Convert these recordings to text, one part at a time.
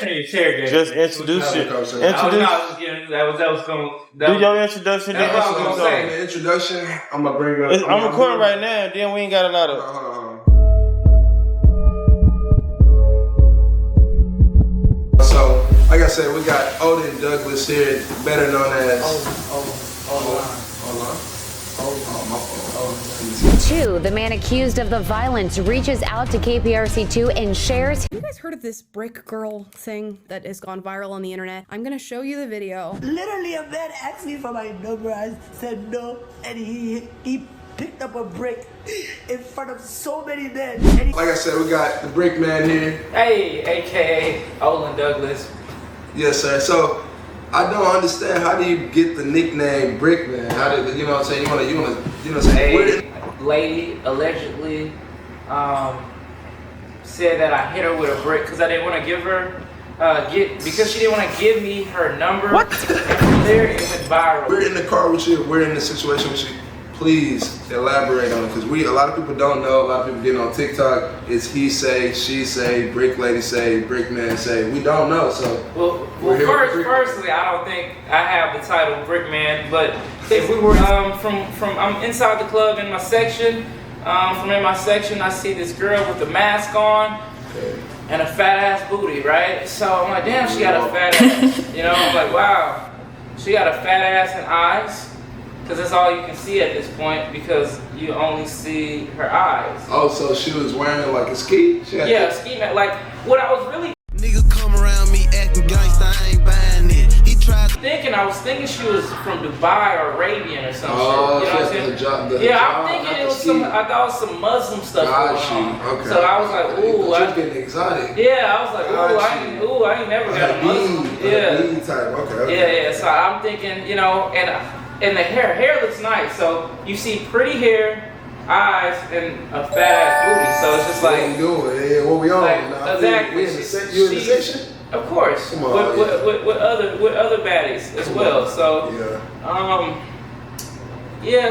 Just introduce it. Introduce. Do your introduction. That's what I was gonna say. The introduction. I'm gonna bring up. I'm recording right now. And then we ain't got a lot of. Hold on. So, like I said, we got Odin Douglas here, better known as. Two, the man accused of the violence reaches out to KPRC2 and shares. Have you guys heard of this brick girl thing that has gone viral on the internet? I'm gonna show you the video. Literally, a man asked me for my number. I said no, and he picked up a brick in front of so many men. Like I said, we got the brick man here. Hey, aka Olin Douglas. Yes, sir. So I don't understand, how do you get the nickname Brick Man? How did you know what I'm saying? You wanna say A lady allegedly said that I hit her with a brick because I didn't want to give her because she didn't want to give me her number. What? And from there it went viral. We're in the car with you. We're in the situation with you. Please elaborate on it, because a lot of people don't know. A lot of people get on TikTok. It's he say, she say, brick lady say, brick man say. We don't know. So well, firstly, I don't think I have the title brick man. But if we were I'm inside the club in my section. From in my section, I see this girl with the mask on and a fat ass booty, right? So I'm like, damn, she got a fat ass. You know, I'm like, wow, she got a fat ass and eyes. Because that's all you can see at this point, because you only see her eyes. Oh, so she was wearing like a ski? Yeah, a ski mask. Like, what I was really niggas come around me acting gangsta, I ain't buying it. He tried I was thinking she was from Dubai or Arabian or some shit. You know what I'm saying? I'm thinking it was I thought it was some Muslim stuff going on. Okay. So I was like, ooh. I was getting exotic. Yeah, I was like, I ain't never got a Muslim. Yeah. Type. Okay. Yeah. So I'm thinking, you know, and the hair looks nice. So you see pretty hair, eyes, and a fat ass booty. So it's just like, what we doing? Yeah, what we on? Like, exactly. You in the section? Of course. Come on, with other baddies as well. So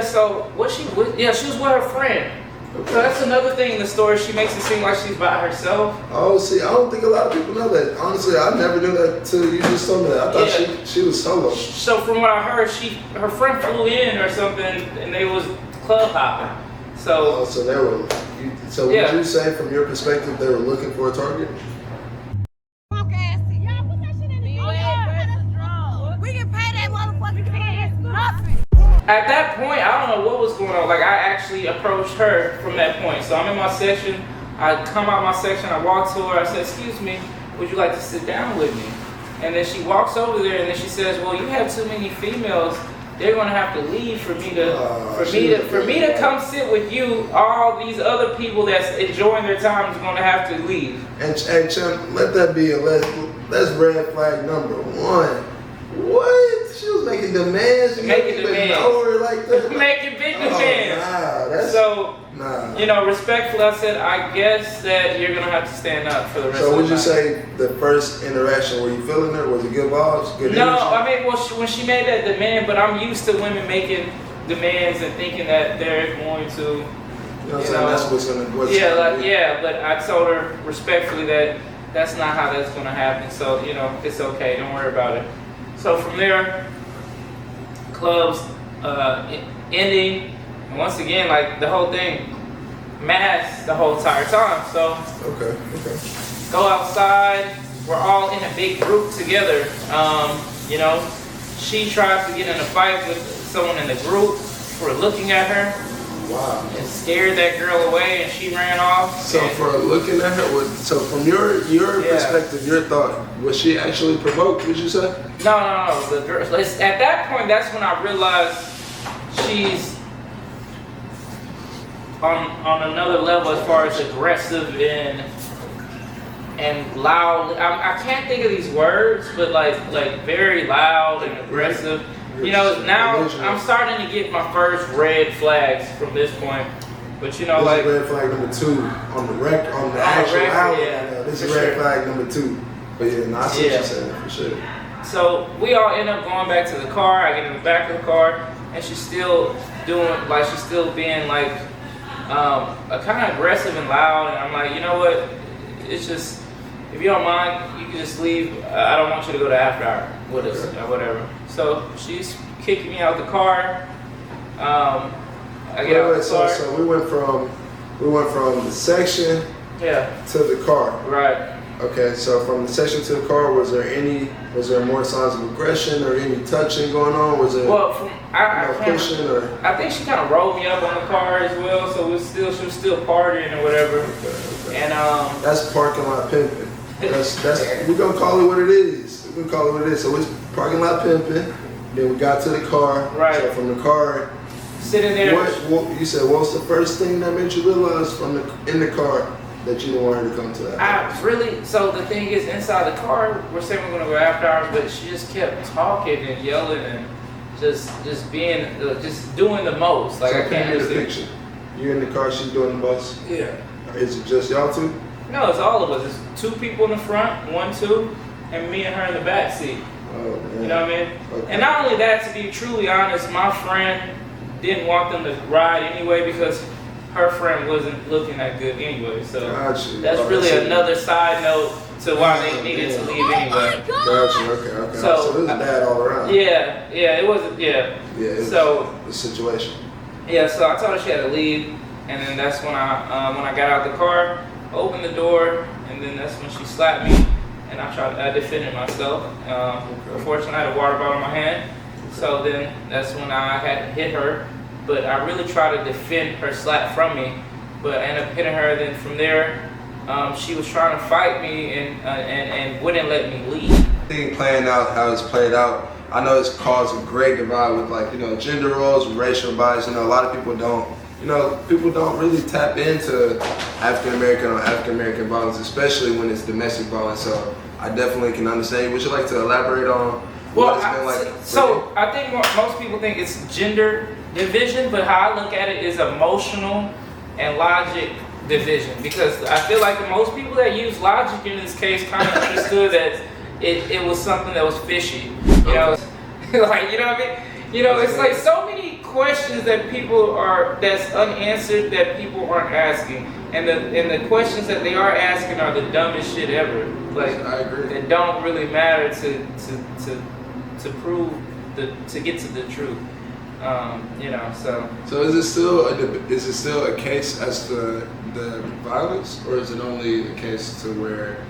So what she was with her friend. So that's another thing in the story. She makes it seem like she's by herself. Oh, see, I don't think a lot of people know that. Honestly, I never knew that till you just told me that. I thought she was solo. So from what I heard, her friend flew in or something, and they was club hopping. So they were. So would you say, from your perspective, they were looking for a target? At that point, I don't know what was going on. Like, I actually approached her from that point. So I'm in my section. I come out my section. I walk to her. I said, "Excuse me, would you like to sit down with me?" And then she walks over there, and then she says, "Well, you have too many females. They're gonna have to leave for me to come sit with you. All these other people that's enjoying their time is gonna have to leave." And Chum, let that be that's red flag number one. What? She was making demands. Making demands. Know her like that. Making big demands. Nah, you know, respectfully, I said, I guess that you're gonna have to stand up for the rest of the time. So would you say the first interaction, were you feeling her? Was it good vibes? Good energy? I mean, when she made that demand, but I'm used to women making demands and thinking that they're going to. You know what I'm saying? That's what's gonna. But I told her respectfully that that's not how that's gonna happen. So you know, it's okay. Don't worry about it. So from there, clubs ending, and once again, like the whole thing, mass the whole entire time. So okay. Go outside. We're all in a big group together. You know, she tries to get in a fight with someone in the group for looking at her. Wow. And scared that girl away, and she ran off. So for looking at her, so from your perspective, your thought, was she actually provoked? Would you say? No. The girl. At that point, that's when I realized she's on another level as far as aggressive and loud. I can't think of these words, but like very loud and aggressive. You know, now I'm starting to get my first red flags from this point. But you know, this is red flag number 2 on the actual album. This is red flag number 2. But I see what you're saying, for sure. So we all end up going back to the car. I get in the back of the car, and she's still being like a kind of aggressive and loud. And I'm like, you know what? It's just if you don't mind, you can just leave. I don't want you to go to after hour with us or whatever. So she's kicking me out the car. I get out the car. So we went from the section to the car. Right. Okay, so from the section to the car, was there more signs of aggression or any touching going on? Was there pushing or? I think she kind of rolled me up on the car as well, so she was still partying or whatever. Okay. And that's parking lot pimping. That's we're gonna call it what it is. We're gonna call it what it is. So it's parking lot pimping. Then we got to the car. Right. So from the car, sitting there. What you said? What was the first thing that made you realize in the car that you didn't want her to come to that? So the thing is, inside the car, we're saying we're gonna go after hours, but she just kept talking and yelling and just being, just doing the most. Like, So I can't get a picture. You're in the car, she's doing the most. Yeah. Is it just y'all two? No, it's all of us. It's 2 people in the front, 1, 2, and me and her in the back seat. Oh man. You know what I mean? Okay. And not only that, to be truly honest, my friend didn't want them to ride anyway because her friend wasn't looking that good anyway. So Gotcha. that's really another side note to why they needed to leave anyway. Gotcha. Okay. So it was bad all around. Yeah. It wasn't. Yeah. So the situation. Yeah. So I told her she had to leave, and then that's when I got out the car, opened the door, and then that's when she slapped me, and I defended myself. Unfortunately, I had a water bottle in my hand, so then that's when I had hit her. But I really tried to defend her slap from me, but I ended up hitting her. Then from there, she was trying to fight me and wouldn't let me leave. Thing playing out how it's played out, I know it's caused a great divide with gender roles, racial bias. A lot of people don't really tap into African American violence, especially when it's domestic violence. So I definitely can understand. Would you like to elaborate on what it's been like? So I think most people think it's gender division, but how I look at it is emotional and logic division, because I feel like most people that use logic in this case kind of understood that it was something that was fishy. You know, like, you know what I mean? It's like so many questions that's unanswered that people aren't asking, and the questions that they are asking are the dumbest shit ever. Like, I agree. That don't really matter to prove to get to the truth. So is it still a case as to the violence, or is it only a case to where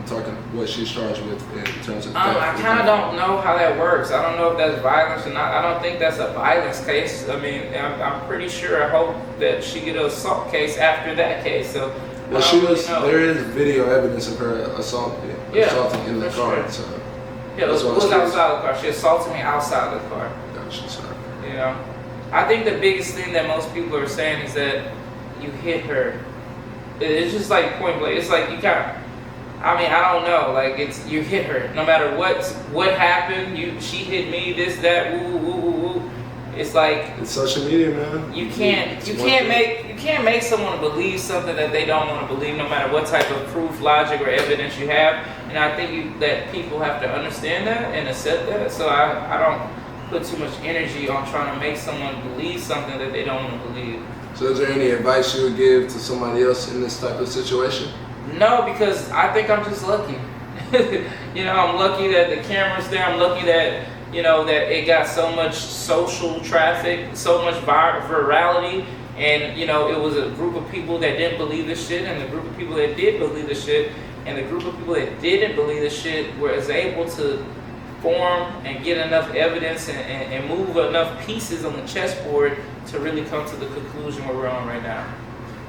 talking what she's charged with in terms of theft? I kind of don't know how that works. I don't know if that's violence or not. I don't think that's a violence case. I mean, I'm pretty sure. I hope that she get an assault case after that case. So there is video evidence of her assaulting in the car. Sure. So it was outside the car. She assaulted me outside the car. Gotcha. Sorry. I think the biggest thing that most people are saying is that you hit her. It's just like point blank. It's like you got. I mean, I don't know. Like, you hit her. No matter what happened, she hit me. This, that, woo, woo, woo, woo. It's like it's social media, man. You can't make someone believe something that they don't want to believe, no matter what type of proof, logic, or evidence you have. And I think that people have to understand that and accept that. So I don't put too much energy on trying to make someone believe something that they don't want to believe. So is there any advice you would give to somebody else in this type of situation? No, because I think I'm just lucky. I'm lucky that the camera's there. I'm lucky that, that it got so much social traffic, so much virality. And, it was a group of people that didn't believe this shit, and the group of people that did believe this shit, and the group of people that didn't believe this shit was able to form and get enough evidence and move enough pieces on the chessboard to really come to the conclusion where we're on right now.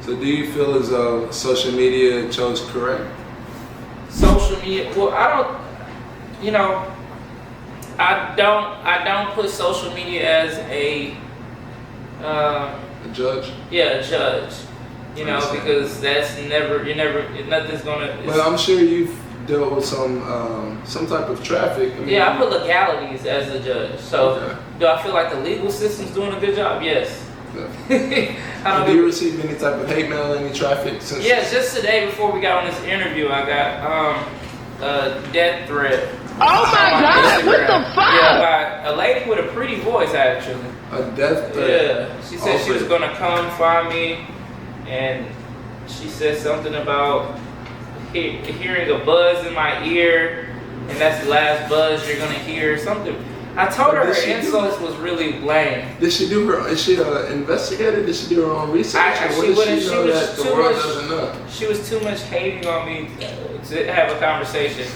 So do you feel as though social media chose correct? Social media, well, I don't put social media as a judge? Yeah, a judge. Because that's nothing's gonna. But I'm sure you've dealt with some type of traffic. I put legalities as a judge. So do I feel like the legal system's doing a good job? Yes. Do you receive any type of hate mail, any traffic? Yes, just today before we got on this interview, I got a death threat. Oh my God! What the fuck? Yeah, by a lady with a pretty voice, actually. A death threat? Yeah, she said she was gonna come find me, and she said something about hearing a buzz in my ear, and that's the last buzz you're gonna hear. Something. I told her her insults was really lame. Did she do her? Is she an investigator? Did she do her own research? Actually, what did she know that the world doesn't know? She was too much hating on me to have a conversation.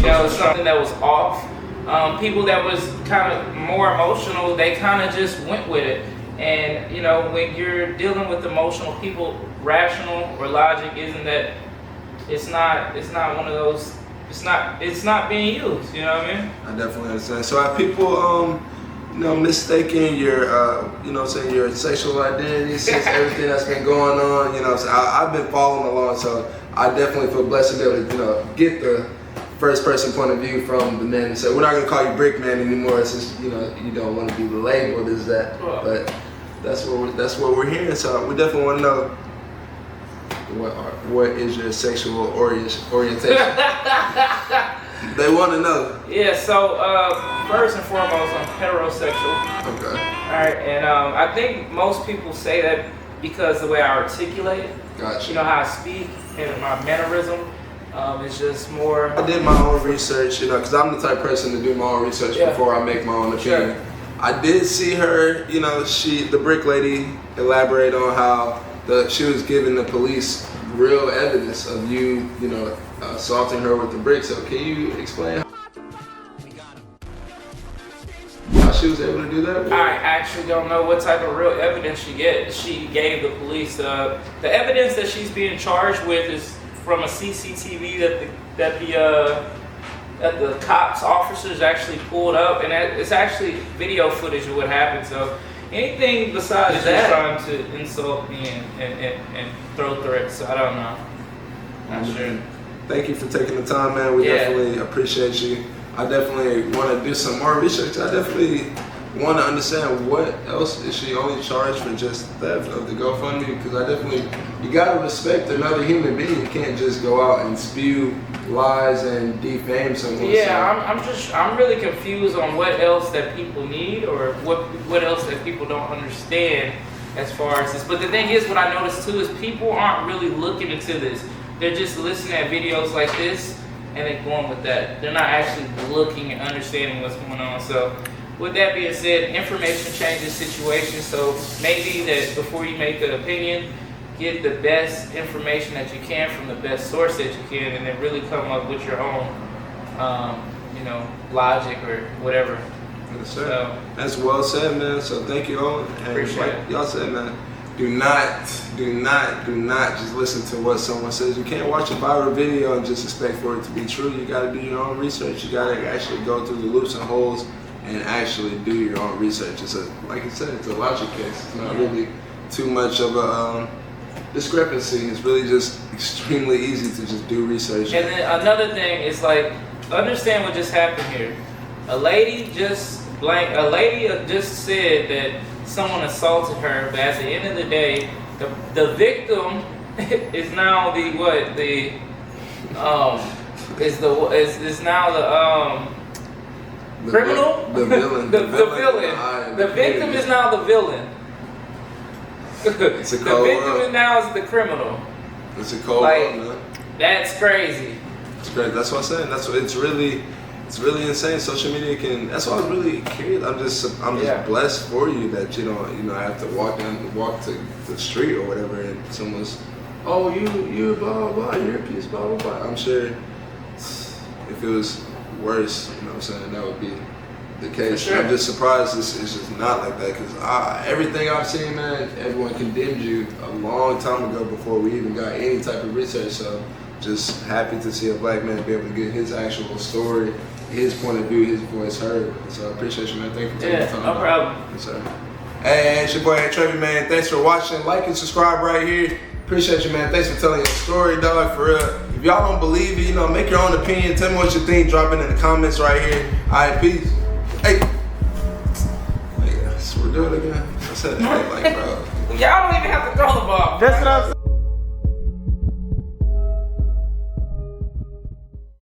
That was something that was off. People that was kind of more emotional, they kind of just went with it. And you know, when you're dealing with emotional people, rational or logic isn't that. It's not one of those. It's not being used. You know what I mean? I definitely understand. So are people, mistaking your, saying your sexual identity since everything that's been going on? You know, so I've been following along, so I definitely feel blessed to be able to, get the first person point of view from the men. So we're not gonna call you Brick Man anymore. It's just, you don't want to be labeled as that. But that's what we're hearing. So we definitely want to know. What is your sexual orientation? They want to know. Yeah, so first and foremost, I'm heterosexual. Okay. Alright, and I think most people say that because the way I articulate, gotcha. You know how I speak and my mannerism, it's just more. I did my own research, because I'm the type of person to do my own research before I make my own opinion. Sure. I did see her, the brick lady, elaborate on how she was giving the police real evidence of you, assaulting her with the brick. So can you explain how she was able to do that? I actually don't know what type of real evidence she gave the police. The evidence that she's being charged with is from a CCTV that the cops officers actually pulled up, and it's actually video footage of what happened. So anything besides just trying to insult me and throw threats, so I don't know. Not sure. Thank you for taking the time, man. We definitely appreciate you. I definitely want to do some more research. I definitely want to understand what else is she only charged for just theft of the GoFundMe, because you got to respect another human being. You can't just go out and spew lies and defame someone. Yeah, I'm really confused on what else that people need, or what else that people don't understand as far as this. But the thing is, what I noticed too is people aren't really looking into this. They're just listening at videos like this and they're going with that. They're not actually looking and understanding what's going on. So with that being said, information changes situations. So maybe that before you make an opinion, get the best information that you can from the best source that you can, and then really come up with your own, logic or whatever. Yes, sir. So, that's well said, man. So thank you all. And appreciate it. Y'all said, man, do not just listen to what someone says. You can't watch a viral video and just expect for it to be true. You got to do your own research. You got to actually go through the loops and holes and actually do your own research. It's like you said, it's a logic case. It's not really too much of a discrepancy. It's really just extremely easy to just do research. And then another thing is understand what just happened here. A lady just said that someone assaulted her, but at the end of the day, the victim is now the criminal. The villain. The victim is now the villain. It's a cold the victim world. is now the criminal. It's a cold world, man. That's crazy. It's crazy. That's what I'm saying. That's what it's really insane. Social media can. That's why I was really curious. I'm just blessed for you that you don't have to walk to the street or whatever, and someone's, oh, you blah blah blah, you're a piece, blah blah blah. I'm sure if it was worse, you know what I'm saying, that would be the case. Sure. I'm just surprised it's just not like that, because everything I've seen, man, everyone condemned you a long time ago before we even got any type of research. So just happy to see a black man be able to get his actual story, his point of view, his voice heard. So I appreciate you, man. Thank you for taking the time. No problem. Yes, sir. Hey, it's your boy Trevi, man. Thanks for watching. Like and subscribe right here. Appreciate you, man. Thanks for telling your story, dog, for real. If y'all don't believe it, make your own opinion. Tell me what you think. Drop it in the comments right here. All right, peace. Hey. So we're doing it again. I said, hey, bro. Y'all don't even have to throw the ball. That's what I'm saying.